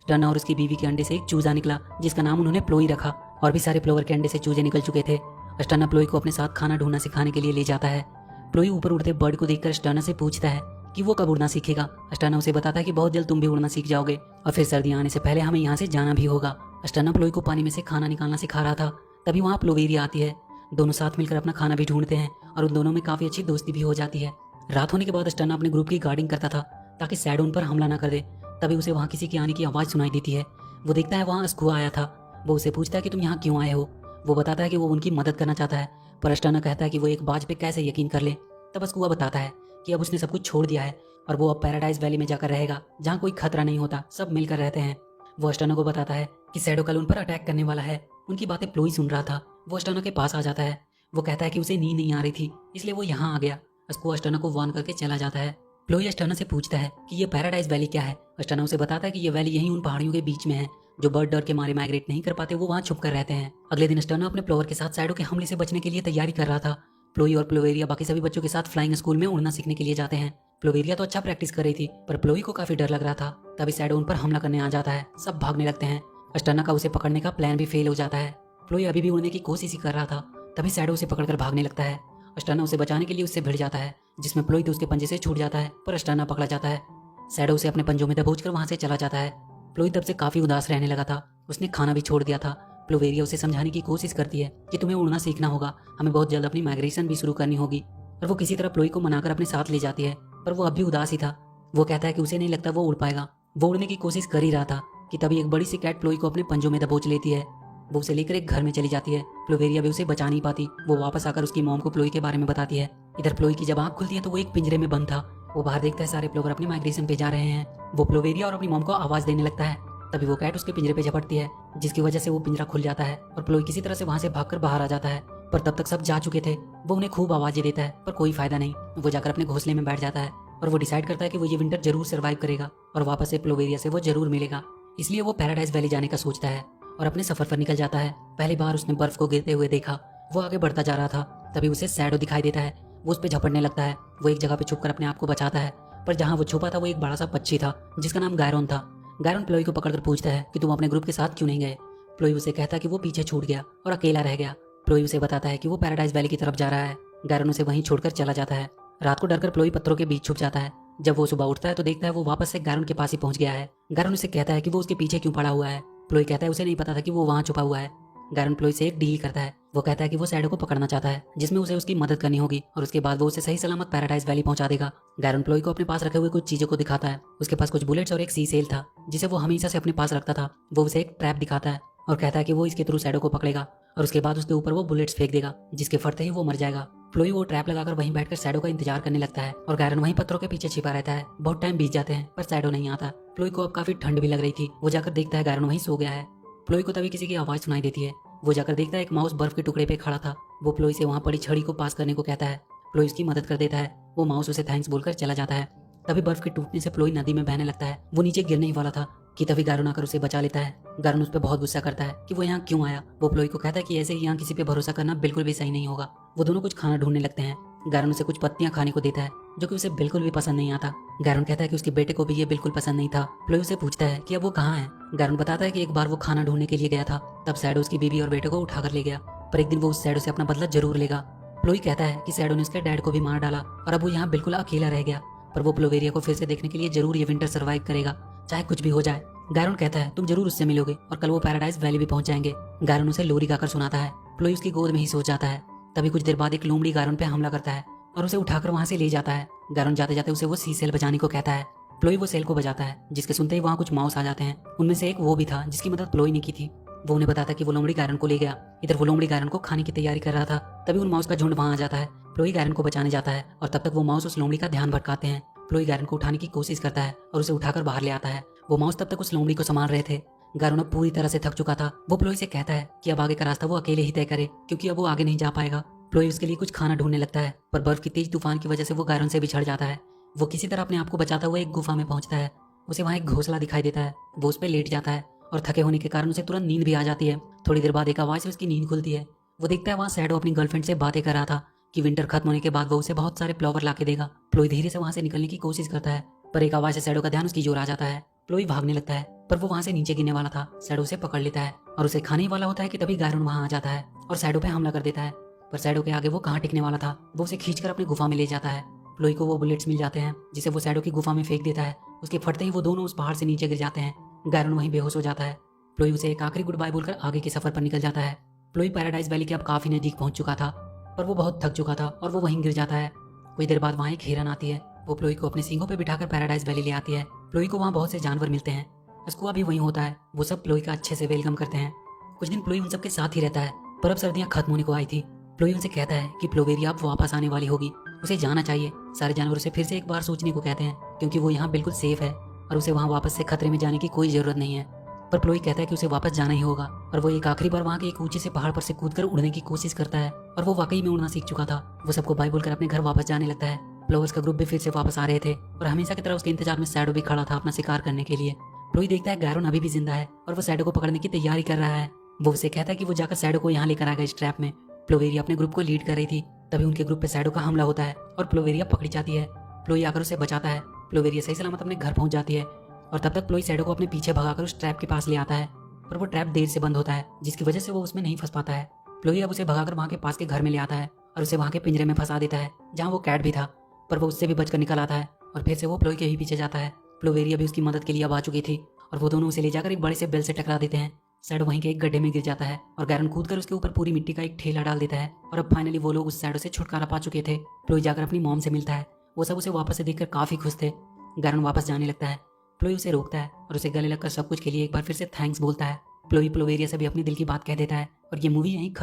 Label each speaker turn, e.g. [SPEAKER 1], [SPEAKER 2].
[SPEAKER 1] Sterna और उसकी बीवी के अंडे से एक चूजा निकला जिसका नाम उन्होंने प्लोई रखा। और भी सारे प्लोवर के अंडे से चूजे निकल चुके थे। स्टर्ना प्लोई को अपने साथ खाना ढूंढना सिखाने के लिए ले जाता है। प्लोई ऊपर उड़ते बर्ड को देखकर स्टर्ना से पूछता है कि वो कब उड़ना सीखेगा। स्टर्ना उसे बताता है कि बहुत जल्द तुम भी उड़ना सीख जाओगे और फिर सर्दियां आने से पहले हमें यहाँ से जाना भी होगा। स्टर्ना प्लोई को पानी में से खाना निकालना सिखा रहा था। तभी वहाँ प्लोवेरिया आती है। दोनों साथ मिलकर अपना खाना भी ढूंढते हैं और उन दोनों में काफी अच्छी दोस्ती भी हो जाती है। रात होने के बाद स्टर्ना अपने ग्रुप की गार्डिंग करता था ताकि शैडो उन पर हमला न कर दे। तभी उसे वहाँ किसी के आने की आवाज़ सुनाई देती है। वो देखता है वहाँ स्कुआ आया था। वो उसे पूछता है कि तुम यहाँ क्यों आए हो। वो बताता है कि वो उनकी मदद करना चाहता है, पर स्टर्ना कहता है कि वो एक बाज पे कैसे यकीन कर ले। तब स्कुआ बताता है कि अब उसने सब कुछ छोड़ दिया है और वो अब पैराडाइज वैली में जाकर रहेगा जहाँ कोई खतरा नहीं होता, सब मिलकर रहते हैं। वो स्टर्ना को बताता है कि शैडो कल उन पर अटैक करने वाला है। उनकी बातें प्लोई सुन रहा था। वो स्टर्ना के पास आ जाता है। वो कहता है कि उसे नींद नहीं आ रही थी इसलिए वो यहाँ आ गया। स्कुआ स्टर्ना को वार्न करके चला जाता है। प्लोई स्टर्ना से पूछता है कि ये पैराडाइज वैली क्या है। स्टर्ना उसे बताता है कि ये वैली यहीं उन पहाड़ियों के बीच में है। जो बर्ड डर के मारे माइग्रेट नहीं कर पाते वो वहाँ छुप कर रहते हैं। अगले दिन स्टर्ना अपने प्लोवर के साथ शैडो के हमले से बचने के लिए तैयारी कर रहा था। प्लोई और प्लोवेरिया बाकी सभी बच्चों के साथ फ्लाइंग स्कूल में उड़ना सीखने के लिए जाते हैं। प्लोवेरिया तो अच्छा प्रैक्टिस कर रही थी पर प्लोई को काफी डर लग रहा था। तभी शैडो उन पर हमला करने आ जाता है। सब भागने लगते हैं। स्टर्ना का उसे पकड़ने का प्लान भी फेल हो जाता है। प्लोई अभी भी उड़ने की कोशिश ही कर रहा था। तभी शैडो उसे पकड़कर भागने लगता है। स्टर्ना उसे बचाने के लिए उससे भिड़ जाता है जिसमें प्लोई तो उसके पंजे से छूट जाता है पर स्टर्ना पकड़ा जाता है। शैडो उसे अपने पंजों में दबोचकर वहां से चला जाता है। प्लोई तब से काफी उदास रहने लगा था। उसने खाना भी छोड़ दिया था। प्लोवेरिया उसे समझाने की कोशिश करती है कि तुम्हें उड़ना सीखना होगा, हमें बहुत जल्द अपनी माइग्रेशन भी शुरू करनी होगी। और वो किसी तरह प्लोई को मनाकर अपने साथ ले जाती है पर वो अब भी उदास ही था। वो कहता है कि उसे नहीं लगता वो उड़ पाएगा। वो उड़ने की कोशिश कर ही रहा था कि तभी एक बड़ी सी कैट प्लोई को अपने पंजों में दबोच लेती है। वो उसे लेकर एक घर में चली जाती है। प्लोवेरिया भी उसे बचा नहीं पाती। वो वापस आकर उसकी मॉम को प्लोई के बारे में बताती है। इधर प्लोई की जब आंख खुलती है तो वो एक पिंजरे में बंद था। वो बाहर देखता है सारे प्लोवर अपने माइग्रेशन पे जा रहे हैं। वो प्लोवेरिया और अपनी मॉम को आवाज देने लगता है। तभी वो कैट उसके पिंजरे पे झपटती है जिसकी वजह से वो पिंजरा खुल जाता है और प्लोई किसी तरह से वहां से भागकर बाहर आ जाता है। पर तब तक सब जा चुके थे। वो उन्हें खूब आवाजें देता है पर कोई फायदा नहीं। वो जाकर अपने घोंसले में बैठ जाता है और वो डिसाइड करता है कि वो ये विंटर जरूर सर्वाइव करेगा और वापस से प्लोवेरिया से वो जरूर मिलेगा। इसलिए वो पैराडाइज वैली जाने का सोचता है और अपने सफर पर निकल जाता है। पहली बार उसने बर्फ को गिरते हुए देखा। वो आगे बढ़ता जा रहा था। तभी उसे शैडो दिखाई देता है। वो उस पर झपटने लगता है। वो एक जगह पे छुपकर अपने आप को बचाता है पर जहाँ वो छुपा था वो एक बड़ा सा पक्षी था जिसका नाम गायरोन था। गायरोन प्लोई को पकड़कर पूछता है कि तुम अपने ग्रुप के साथ क्यों नहीं गए। प्लोई उसे कहता है कि वो पीछे छूट गया और अकेला रह गया। प्लोई उसे बताता है कि वो पैराडाइज वैली की तरफ जा रहा है। गायरोन उसे वहीं छोड़कर चला जाता है। रात को डरकर प्लोई पत्थरों के बीच छुप जाता है। जब वो सुबह उठता है तो देखता है वो वापस से गायरोन के पास ही पहुंच गया है। गायरोन उसे कहता है कि वो उसके पीछे क्यों पड़ा हुआ है। प्लोई कहता है उसे नहीं पता था कि वो वहां छुपा हुआ है। गायरोन प्लोई से एक डील करता है। वो कहता है कि वो शैडो को पकड़ना चाहता है जिसमें उसे उसकी मदद करनी होगी और उसके बाद वो उसे सही सलामत पैराडाइज वैली पहुंचा देगा। गायरोन प्लोई को अपने पास रखे हुए कुछ चीजों को दिखाता है। उसके पास कुछ बुलेट्स और एक सी सेल था जिसे वो हमेशा से अपने पास रखता था। वो उसे एक ट्रैप दिखाता है और कहता है कि वो इसके थ्रू शैडो को पकड़ेगा और उसके बाद उसके ऊपर वो बुलेट्स फेंक देगा जिसके फटते ही वो मर जाएगा। प्लोई वो ट्रैप लगाकर वहीं बैठकर शैडो का इंतजार करने लगता है और गायरोन वहीं पत्थरों के पीछे छिपा रहता है। बहुत टाइम बीत जाते हैं पर शैडो नहीं आता। प्लोई को अब काफी ठंड भी लग रही थी। वो जाकर देखता है गायरोन वहीं सो गया है। प्लोई को तभी किसी की आवाज सुनाई देती है। वो जाकर देखता है एक माउस बर्फ के टुकड़े पे खड़ा था। वो प्लोई से वहां पड़ी छड़ी को पास करने को कहता है। प्लोई उसकी मदद कर देता है। वो माउस उसे थैंक्स बोलकर चला जाता है। तभी बर्फ के टूटने से प्लोई नदी में बहने लगता है। वो नीचे गिरने ही वाला था कि तभी गायरोन आकर उसे बचा लेता है। गायरोन उस पर बहुत गुस्सा करता है कि वो यहाँ क्यों आया। वो प्लोई को कहता है कि ऐसे ही यहाँ किसी पे भरोसा करना बिल्कुल भी सही नहीं होगा। वो दोनों कुछ खाना ढूंढने लगते हैं। गायरोन उसे कुछ पत्तियां खाने को देता है जो कि उसे बिल्कुल भी पसंद नहीं आता। गायरोन कहता है कि उसके बेटे को भी ये बिल्कुल पसंद नहीं था। प्लोई उसे पूछता है कि अब वो कहाँ है। गायरोन बताता है कि एक बार वो खाना ढूंढने के लिए गया था। तब शैडो उसकी बीवी और बेटे को उठाकर ले गया पर एक दिन वो उस शैडो से अपना बदला जरूर लेगा। प्लोई कहता है कि शैडो ने उसके डैड को भी मार डाला और अब वो यहाँ बिल्कुल अकेला रह गया। पर वो प्लोवेरिया को फिर से देखने के लिए जरूर ये विंटर सर्वाइव करेगा चाहे कुछ भी हो जाए। गायरोन कहता है तुम जरूर उससे मिलोगे और कल वो पैराडाइज वैली भी पहुंच जाएंगे। गायरोन उसे लोरी गाकर सुनाता है। प्लोई उसकी गोद में ही सो जाता है। तभी कुछ देर बाद एक लोमड़ी गायरोन पे हमला करता है और उसे उठाकर वहां से ले जाता है। गायरोन जाते जाते उसे वो सी सेल बजाने को कहता है। प्लोई वो सेल को बजाता है जिसके सुनते ही वहाँ कुछ माउस आ जाते हैं। उनमें से एक वो भी था जिसकी मदद प्लोई ने की थी। वो उन्हें बताता कि वो लोमड़ी गायरोन को ले गया। इधर वो लोमड़ी गायरोन को खाने की तैयारी कर रहा था। तभी उन माउस का झुंड वहां आ जाता है। प्लोई गायरोन को बचाने जाता है और तब तक वो माउस उस लोमड़ी का ध्यान भटकाते हैं। प्लोई गायरोन को उठाने की कोशिश करता है और उसे उठाकर बाहर ले आता है। वो माउस तब तक उस लोमड़ी को संभाल रहे थे। गायरोन अब पूरी तरह से थक चुका था। वो प्लोई से कहता है कि अब आगे का रास्ता वो अकेले ही तय करे क्योंकि अब वो आगे नहीं जा पाएगा। प्लोई उसके लिए कुछ खाना ढूंढने लगता है पर बर्फ की तेज तूफान की वजह से वो गायरोन से बिछड़ जाता है। वो किसी तरह अपने आप को बचाता हुआ एक गुफा में पहुंचता है। उसे वहाँ एक घोंसला दिखाई देता है। वो उस पर लेट जाता है और थके होने के कारण उसे तुरंत नींद भी आ जाती है। थोड़ी देर बाद एक आवाज से उसकी नींद खुलती है। वो देखता है वहाँ शैडो अपनी गर्लफ्रेंड से बातें कर रहा था कि विंटर खत्म होने के बाद वो उसे बहुत सारे फ्लावर ला के देगा। प्लोई धीरे से वहाँ से निकलने की कोशिश करता है पर एक आवाज से शैडो का ध्यान उसकी ओर आ जाता है। प्लोई भागने लगता है पर वो वहाँ से नीचे गिरने वाला था। शैडो उसे पकड़ लेता है और उसे खाने ही वाला होता है कि तभी गायरन वहाँ आ जाता है और शैडो पे हमला कर देता है। पर शैडो के आगे वो कहाँ टिकने वाला था, वो उसे खींचकर अपनी गुफा में ले जाता है। प्लोई को वो बुलेट्स मिल जाते हैं जिसे वो शैडो की गुफा में फेंक देता है। उसके फटते ही वो दोनों उस पहाड़ से नीचे गिर जाते हैं। गायरन वहीं बेहोश हो जाता है। प्लोई उसे एक आखिरी गुड बाय बोलकर आगे के सफर पर निकल जाता है। प्लोई पैराडाइज वैली के अब काफी नजदीक पहुंच चुका था, पर वो बहुत थक चुका था और वो वहीं गिर जाता है। कुछ देर बाद वहाँ एक हिरन आती है। वो प्लोई को अपने सींगों पे बिठाकर पैराडाइज वैली ले आती है। प्लोई को वहाँ बहुत से जानवर मिलते हैं। स्कुआ भी वहीं होता है। वो सब प्लोई का अच्छे से वेलकम करते हैं। कुछ दिन प्लोई उन सबके साथ ही रहता है, पर अब सर्दियाँ खत्म होने को आई थी। प्लोई उनसे कहता है कि प्लोवेरिया अब वापस आने वाली होगी, उसे जाना चाहिए। सारे जानवर उसे फिर से एक बार सोचने को कहते हैं क्योंकि वो यहाँ बिल्कुल सेफ है और उसे वहाँ वापस से खतरे में जाने की कोई जरूरत नहीं है। पर प्लोई कहता है कि उसे वापस जाना ही होगा और वो एक आखिरी बार वहाँ के एक ऊंचे से पहाड़ पर से कूदकर उड़ने की कोशिश करता है और वो वाकई में उड़ना सीख चुका था। वो सबको बाय बोलकर अपने घर वापस जाने लगता है। प्लोवर्स का ग्रुप भी फिर से वापस आ रहे थे और हमेशा की तरह उसके इंतजार में शैडो भी खड़ा था अपना शिकार करने के लिए। प्लोई देखता है गायरन अभी भी जिंदा है और वो शैडो को पकड़ने की तैयारी कर रहा है। वो उसे कहता है कि वो जाकर शैडो को यहाँ लेकर आएगा इस ट्रैप में। प्लोवेरिया अपने ग्रुप को लीड कर रही थी, तभी उनके ग्रुप पे शैडो का हमला होता है और प्लोवेरिया पकड़ी जाती है। प्लोई आकर उसे बचाता है। प्लोवेरिया सही सलामत अपने घर पहुंच जाती है और तब तक प्लोई शैडो को अपने पीछे भगाकर उस ट्रैप के पास ले आता है, पर वो ट्रैप देर से बंद होता है जिसकी वजह से वो उसमें नहीं फंस पाता है। प्लोई अब उसे भगाकर वहाँ के पास के घर में ले आता है और उसे वहाँ के पिंजरे में फंसा देता है जहाँ वो कैट भी था, पर वो उससे भी बचकर निकल आता है और फिर से वो प्लोई के ही पीछे जाता है। प्लोवेरिया भी उसकी मदद के लिए अब आ चुकी थी और वो दोनों उसे ले जाकर एक बड़े से बेल से टकरा देते हैं। शैडो वहीं के एक गड्ढे में गिर जाता है और गायरन कूदकर उसके ऊपर पूरी मिट्टी का एक ठेला डाल देता है और अब फाइनली वो लोग उस शैडो से छुटकारा पा चुके थे। प्लोई जाकर अपनी मॉम से मिलता है। वो सब उसे वापस से देखकर काफी खुश थे। गायरन वापस जाने लगता है। प्लोई उसे रोकता है और उसे गले लगकर सब कुछ के लिए एक बार फिर से थैंक्स बोलता है। प्लोई प्लोवेरिया से भी अपने दिल की बात कह देता है और ये मूवी यहीं